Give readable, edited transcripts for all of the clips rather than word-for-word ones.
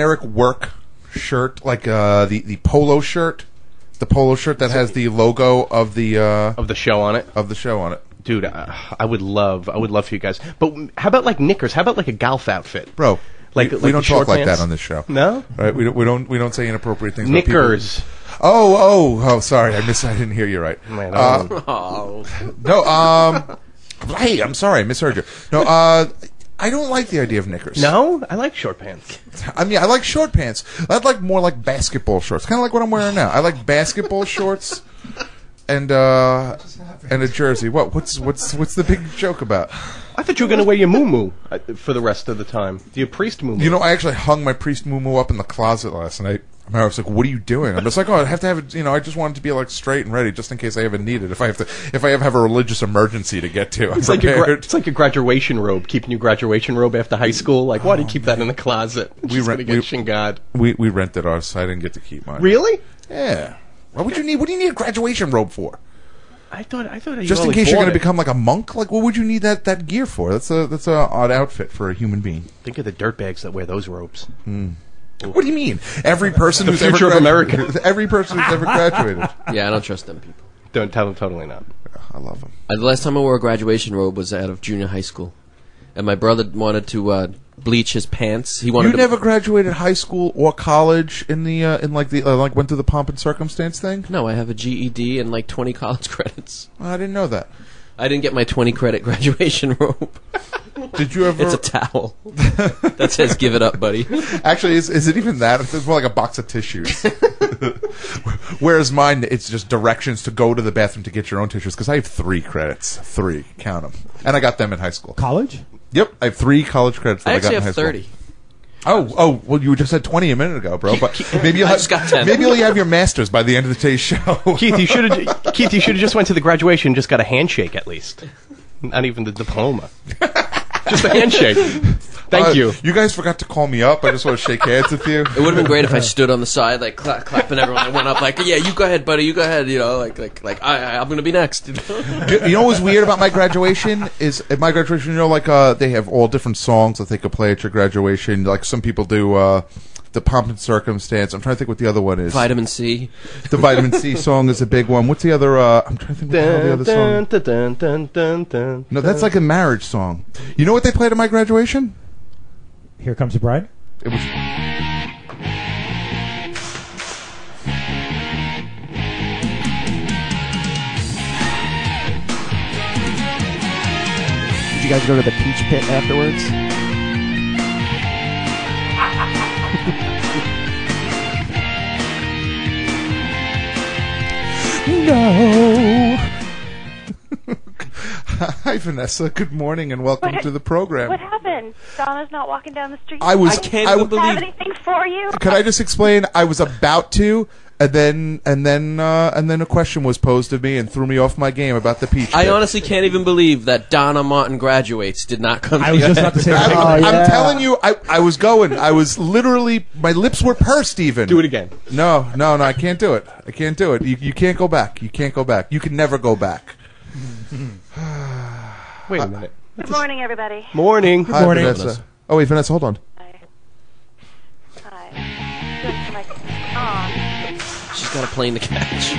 generic work shirt, like the polo shirt, that has the logo of the show on it. Dude, I would love for you guys. But how about like knickers? How about like a golf outfit, bro? Like we don't talk like pants? that on this show. No, right? We don't say inappropriate things. Knickers. Oh, sorry, I didn't hear you right. Oh. No, hey, I'm sorry, I misheard you. No, I don't like the idea of knickers. No, I like short pants. I mean, I like short pants. I'd like more like basketball shorts, kind of like what I'm wearing now. I like basketball shorts and a jersey. What's the big joke about? I thought you were going to wear your muumuu for the rest of the time. Your priest muumuu. You know, I actually hung my priest muumuu up in the closet last night. I was like, "What are you doing?" I'm just like, "Oh, I have to have it." You know, I just want it to be like straight and ready, just in case I ever need it. If I ever have a religious emergency to get to, it's like your graduation robe. Keeping your graduation robe after high school. Like, why do you keep that in the closet? We rented ours, so I didn't get to keep mine. Really? Yeah. What do you need a graduation robe for? I thought just in case you're going to become like a monk. Like, what would you need that gear for? That's a odd outfit for a human being. Think of the dirtbags that wear those robes. What do you mean? Every person who's ever graduated. Every person who's ever graduated. Yeah, I don't trust them people. Don't tell them. Totally not. I love them. The last time I wore a graduation robe was out of junior high school, and my brother wanted to bleach his pants. He wanted. You never graduated high school or college in the went through the pomp and circumstance thing? No, I have a GED and like 20 college credits. I didn't know that. I didn't get my 20 credit graduation robe. Did you ever? It's a towel that says "Give it up, buddy." Actually, is it even that? It's more like a box of tissues. Whereas mine, it's just directions to go to the bathroom to get your own tissues. Because I have 3 credits, 3, count them, and I got them in high school. College? Yep, I have 3 college credits that I got in high school. I actually have 30. Oh, well, you just said 20 a minute ago, bro. But maybe you'll just got 10. Maybe you'll have your masters by the end of today's show. Keith, you should have just went to the graduation and just got a handshake at least. Not even the diploma. Just a handshake. Thank you. You guys forgot to call me up. I just want to shake hands with you. It would have been great if I stood on the side, like clapping everyone. I went up, like, "Yeah, you go ahead, buddy. You go ahead." You know, like I'm gonna be next. You know what's weird about my graduation is at my graduation, you know, like they have all different songs that they could play at your graduation. Like some people do. The pomp and circumstance. I'm trying to think what the other one is. Vitamin C. The Vitamin C song is a big one. What's the other? I'm trying to think what the other song. No, that's like a marriage song. You know what they played at my graduation? Here Comes the Bride? It was... Did you guys go to the Peach Pit afterwards? No. Hi, Vanessa. Good morning and welcome to the program. What happened? Donna's not walking down the street. I can't even believe. Have anything for you? Could I just explain? I was about to, and then a question was posed to me and threw me off my game about the peach. I honestly can't even believe that Donna Martin graduates did not come. I was just about to say. I'm telling you, I was going. I was literally, my lips were pursed. Even do it again. No, I can't do it. I can't do it. You can't go back. You can't go back. You can never go back. Wait a minute. Good morning, everybody. Morning. Hi, morning. Vanessa. Oh wait, Vanessa, hold on. Hi. Good for my She's got a plane to catch.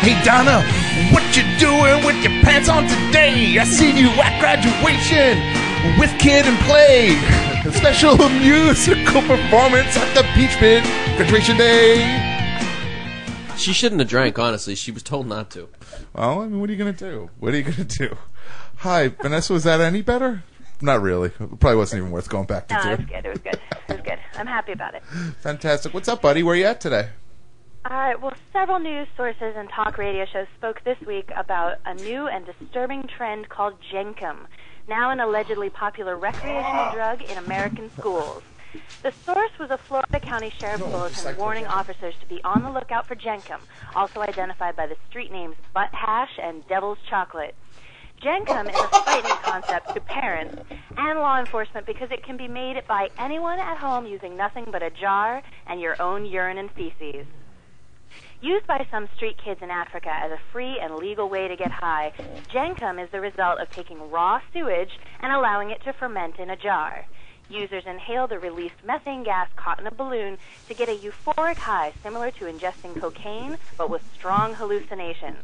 Hey Donna, what you doing with your pants on today? I seen you at graduation with Kid and Play. A special musical performance at the Peach Pit graduation day. She shouldn't have drank, honestly. She was told not to. Well, I mean, what are you going to do? What are you going to do? Hi, Vanessa, was that any better? Not really. It probably wasn't even worth going back to do. it was good. It was good. It was good. I'm happy about it. Fantastic. What's up, buddy? Where are you at today? All right. Well, several news sources and talk radio shows spoke this week about a new and disturbing trend called Jenkem, now an allegedly popular recreational drug in American schools. The source was a Florida County Sheriff's Bulletin warning officers to be on the lookout for Jenkem, also identified by the street names Butt Hash and Devil's Chocolate. Jenkem is a frightening concept to parents and law enforcement because it can be made by anyone at home using nothing but a jar and your own urine and feces. Used by some street kids in Africa as a free and legal way to get high, Jenkum is the result of taking raw sewage and allowing it to ferment in a jar. Users inhale the released methane gas caught in a balloon to get a euphoric high similar to ingesting cocaine, but with strong hallucinations.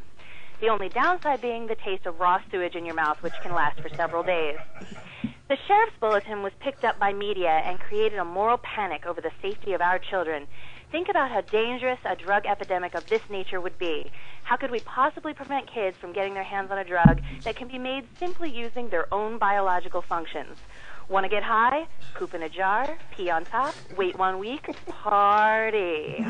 The only downside being the taste of raw sewage in your mouth, which can last for several days. The sheriff's bulletin was picked up by media and created a moral panic over the safety of our children. Think about how dangerous a drug epidemic of this nature would be. How could we possibly prevent kids from getting their hands on a drug that can be made simply using their own biological functions? Want to get high? Poop in a jar, pee on top, wait 1 week, party.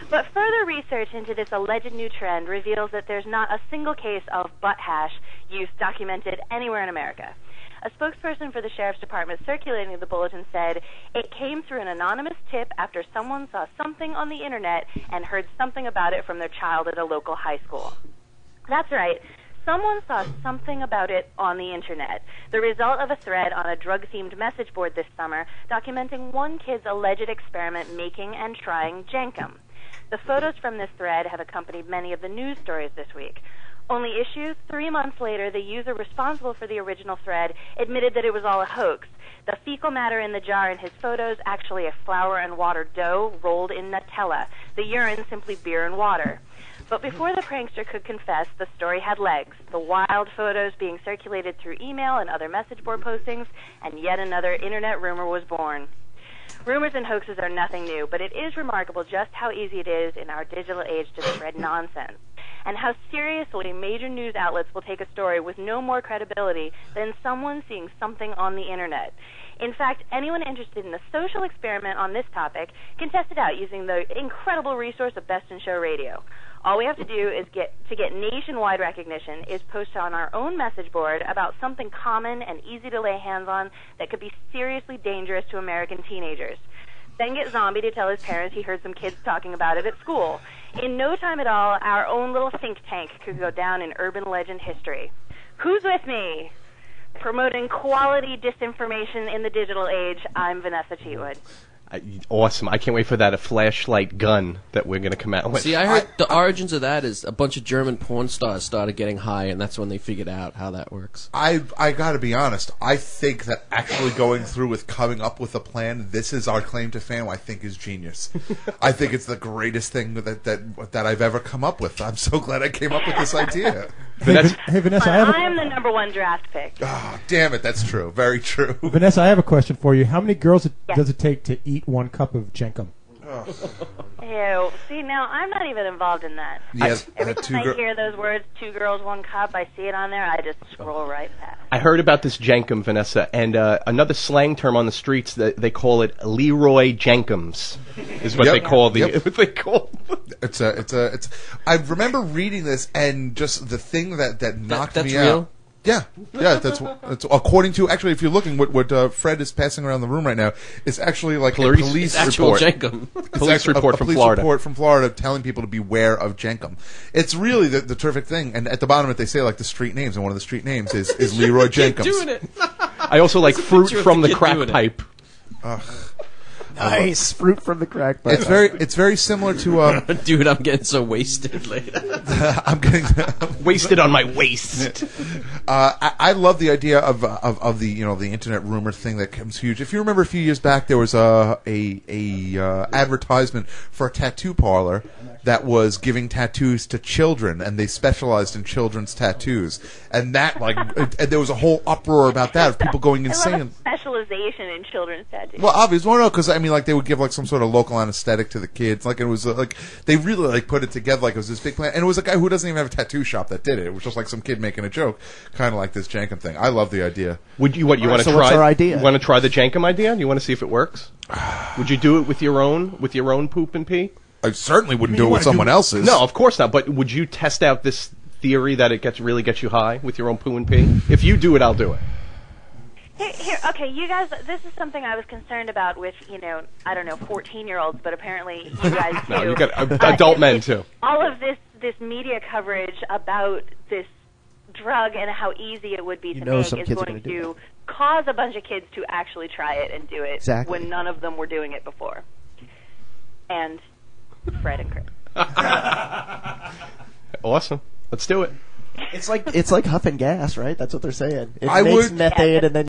But further research into this alleged new trend reveals that there's not a single case of butt hash use documented anywhere in America. A spokesperson for the Sheriff's Department circulating the bulletin said it came through an anonymous tip after someone saw something on the internet and heard something about it from their child at a local high school. That's right. Someone saw something about it on the internet, the result of a thread on a drug-themed message board this summer documenting one kid's alleged experiment making and trying Jenkum. The photos from this thread have accompanied many of the news stories this week. Only issue, 3 months later, the user responsible for the original thread admitted that it was all a hoax. The fecal matter in the jar in his photos actually a flour and water dough rolled in Nutella. The urine simply beer and water. But before the prankster could confess, the story had legs. The wild photos being circulated through email and other message board postings, and yet another internet rumor was born. Rumors and hoaxes are nothing new, but it is remarkable just how easy it is in our digital age to spread nonsense, and how seriously major news outlets will take a story with no more credibility than someone seeing something on the internet. In fact, anyone interested in a social experiment on this topic can test it out using the incredible resource of Best in Show Radio. All we have to do is get nationwide recognition is post on our own message board about something common and easy to lay hands on that could be seriously dangerous to American teenagers. Then get Zombie to tell his parents he heard some kids talking about it at school. In no time at all, our own little think tank could go down in urban legend history. Who's with me? Promoting quality disinformation in the digital age, I'm Vanessa Cheatwood. Awesome. I can't wait for that, a flashlight gun that we're going to come out with. See, I heard the origins of that is a bunch of German porn stars started getting high, and that's when they figured out how that works. I got to be honest. I think that actually going through with coming up with a plan, this is our claim to fame, I think is genius. I think it's the greatest thing that I've ever come up with. I'm so glad I came up with this idea. Hey, Vanessa, I am the number one draft pick. Oh, damn it. That's true. Very true. Vanessa, I have a question for you. How many girls does it take to eat 1 cup of Jenkum? Ew. See, now, I'm not even involved in that. Yes, Every time I hear those words, 2 girls, 1 cup, I see it on there, I just scroll right past. I heard about this Jenkum, Vanessa, and another slang term on the streets, that they call it Leroy Jenkums, is what they call the. What they call. It's. I remember reading this, and just the thing that knocked me real? out. Yeah, that's according to, actually, if you're looking, what Fred is passing around the room right now is actually like a police report. Police report from Florida. Report from Florida telling people to beware of Jenkum. It's really the terrific thing, and at the bottom of it they say like the street names, and one of the street names is Leroy Jenkums. Doing it. I also like fruit from the crack pipe. Nice fruit from the crack pipe. It's very similar to Dude, I'm getting so wasted later. I'm getting wasted on my waist. I love the idea of the the internet rumor thing that comes huge. If you remember a few years back, there was a advertisement for a tattoo parlor that was giving tattoos to children, and they specialized in children's tattoos. And that and there was a whole uproar about that of people going insane. I love a specialization in children's tattoos. Well, obviously, no, because they would give some sort of local anesthetic to the kids. It was they really put it together like it was this big plan. And it was a guy who doesn't even have a tattoo shop that did it. It was just like some kid making a joke, kind of like this Jenkum thing. I love the idea. Would you want to try? What's our idea? You want to try the Jenkum idea? You want to see if it works? Would you do it with your own poop and pee? I certainly wouldn't do it with someone else's. No, of course not. But would you test out this theory that it really gets you high with your own poo and pee? If you do it, I'll do it. Okay, you guys, this is something I was concerned about with, 14-year-olds, but apparently you guys do. No, you got adult men, too. All of this media coverage about this drug and how easy it would be to make is going to cause a bunch of kids to actually try it and do it when none of them were doing it before. And Fred and Chris. Awesome. Let's do it. It's like huffing gas, right? That's what they're saying. It I makes would- methane, and then